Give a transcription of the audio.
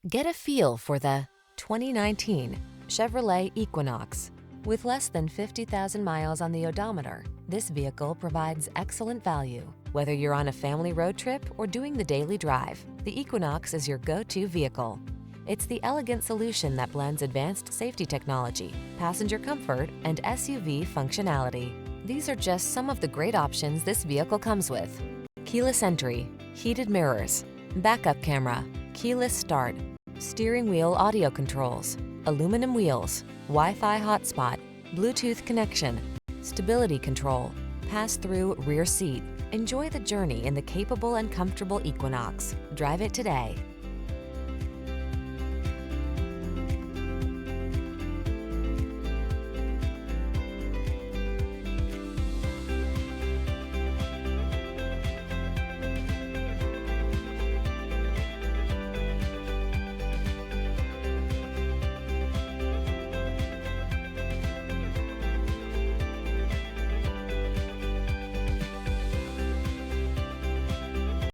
Get a feel for the 2019 Chevrolet Equinox. With less than 50,000 miles on the odometer, this vehicle provides excellent value. Whether you're on a family road trip or doing the daily drive, the Equinox is your go-to vehicle. It's the elegant solution that blends advanced safety technology, passenger comfort, and SUV functionality. These are just some of the great options this vehicle comes with: keyless entry, heated mirrors, backup camera, keyless start, steering wheel audio controls, aluminum wheels, Wi-Fi hotspot, Bluetooth connection, stability control, pass-through rear seat. Enjoy the journey in the capable and comfortable Equinox. Drive it today.